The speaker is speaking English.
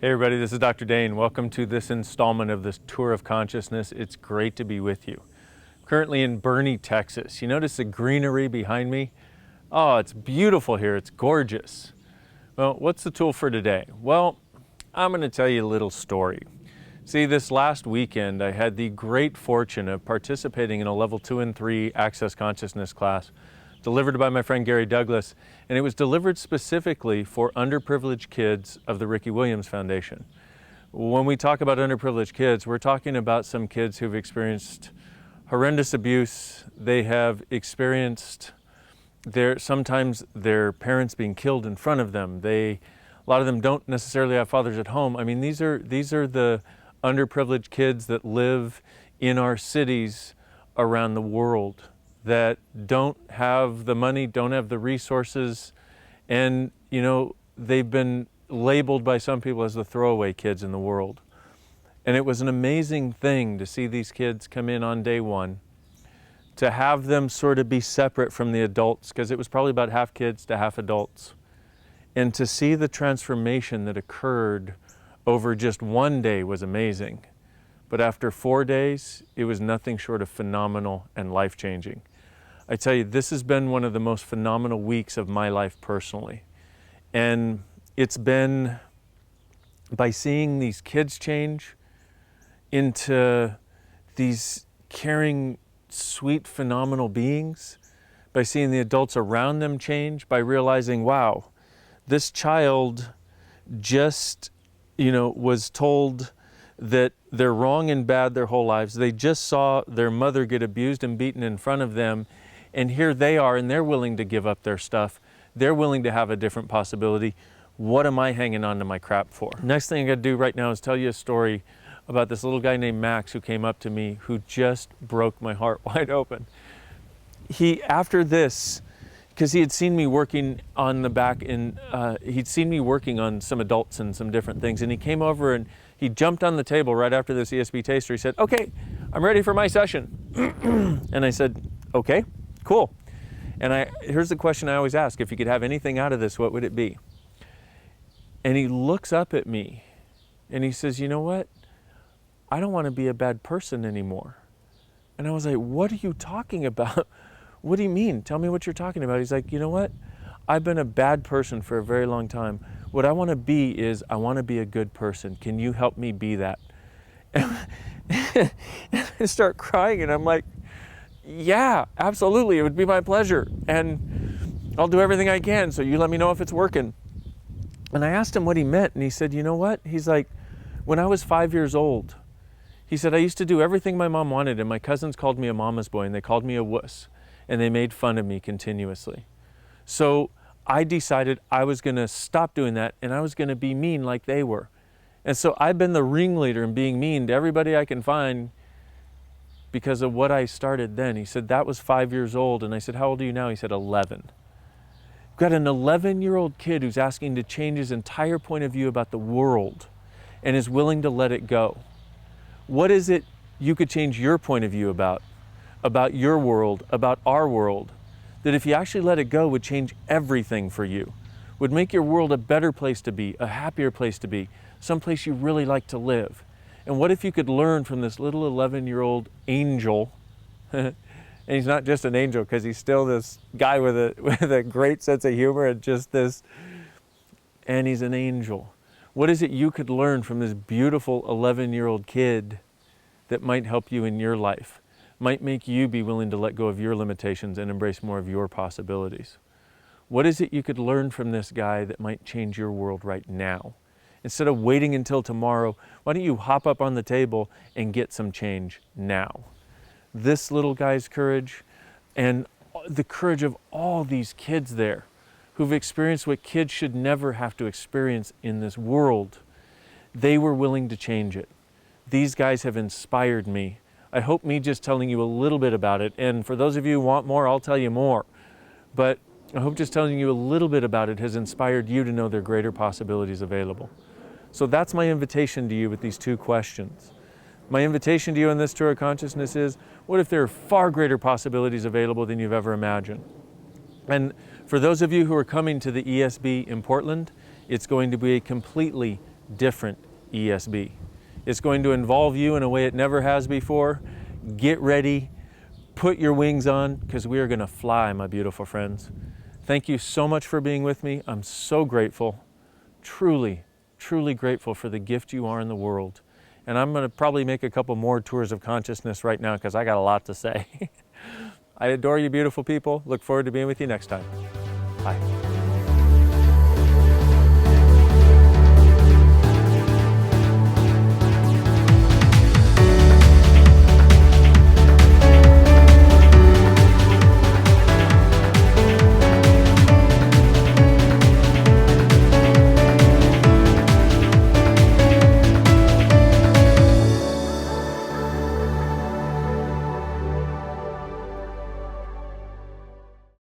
Hey everybody, this is Dr. Dain. Welcome to this installment of this Tour of Consciousness. It's great to be with you. Currently in Boerne, Texas. You notice the greenery behind me? Oh, it's beautiful here. It's gorgeous. Well, what's the tool for today? Well, I'm going to tell you a little story. See, this last weekend I had the great fortune of participating in a level 2 and 3 Access Consciousness class delivered by my friend Gary Douglas, and it was delivered specifically for underprivileged kids of the Ricky Williams Foundation. When we talk about underprivileged kids, we're talking about some kids who've experienced horrendous abuse. They have experienced sometimes their parents being killed in front of them. A lot of them don't necessarily have fathers at home. I mean, these are the underprivileged kids that live in our cities around the world, that don't have the money, don't have the resources, and they've been labeled by some people as the throwaway kids in the world. And it was an amazing thing to see these kids come in on day one, to have them sort of be separate from the adults, because it was probably about half kids to half adults, and to see the transformation that occurred over just one day was amazing. But after 4 days, it was nothing short of phenomenal and life-changing. I tell you, this has been one of the most phenomenal weeks of my life personally. And it's been by seeing these kids change into these caring, sweet, phenomenal beings, by seeing the adults around them change, by realizing, wow, this child just, was told that they're wrong and bad their whole lives. They just saw their mother get abused and beaten in front of them, and here they are, and they're willing to give up their stuff. They're willing to have a different possibility. What am I hanging on to my crap for? Next thing I gotta do right now is tell you a story about this little guy named Max who came up to me, who just broke my heart wide open. After this, because he had seen me working on the back, he'd seen me working on some adults and some different things, and he came over and he jumped on the table right after this ESP taster. He said, "Okay, I'm ready for my session." And I said, "Okay, cool." And here's the question I always ask: if you could have anything out of this, what would it be? And he looks up at me and he says, "You know what? I don't want to be a bad person anymore." And I was like, "What are you talking about? What do you mean? Tell me what you're talking about." He's like, "You know what? I've been a bad person for a very long time. What I want to be is, I want to be a good person. Can you help me be that?" And I start crying and I'm like, "Yeah, absolutely. It would be my pleasure. And I'll do everything I can. So you let me know if it's working." And I asked him what he meant. And he said, "You know what?" He's like, "When I was 5 years old," he said, "I used to do everything my mom wanted. And my cousins called me a mama's boy and they called me a wuss. And they made fun of me continuously. So I decided I was going to stop doing that and I was going to be mean like they were. And so I've been the ringleader in being mean to everybody I can find because of what I started then." He said, "That was 5 years old." And I said, "How old are you now?" He said, 11. You've got an 11-year-old kid who's asking to change his entire point of view about the world and is willing to let it go. What is it you could change your point of view about your world, about our world, that if you actually let it go would change everything for you, would make your world a better place to be, a happier place to be, someplace you really like to live? And what if you could learn from this little 11-year-old angel, and he's not just an angel because he's still this guy with a great sense of humor and and he's an angel. What is it you could learn from this beautiful 11-year-old kid that might help you in your life, might make you be willing to let go of your limitations and embrace more of your possibilities? What is it you could learn from this guy that might change your world right now? Instead of waiting until tomorrow, why don't you hop up on the table and get some change now? This little guy's courage and the courage of all these kids there who've experienced what kids should never have to experience in this world, they were willing to change it. These guys have inspired me. I hope me just telling you a little bit about it, and for those of you who want more, I'll tell you more. But I hope just telling you a little bit about it has inspired you to know there are greater possibilities available. So that's my invitation to you with these two questions. My invitation to you in this Tour of Consciousness is, what if there are far greater possibilities available than you've ever imagined? And for those of you who are coming to the ESB in Portland, it's going to be a completely different ESB. It's going to involve you in a way it never has before. Get ready, put your wings on, because we are going to fly, my beautiful friends. Thank you so much for being with me. I'm so grateful, truly, truly grateful for the gift you are in the world. And I'm going to probably make a couple more tours of consciousness right now because I got a lot to say. I adore you, beautiful people. Look forward to being with you next time. Bye.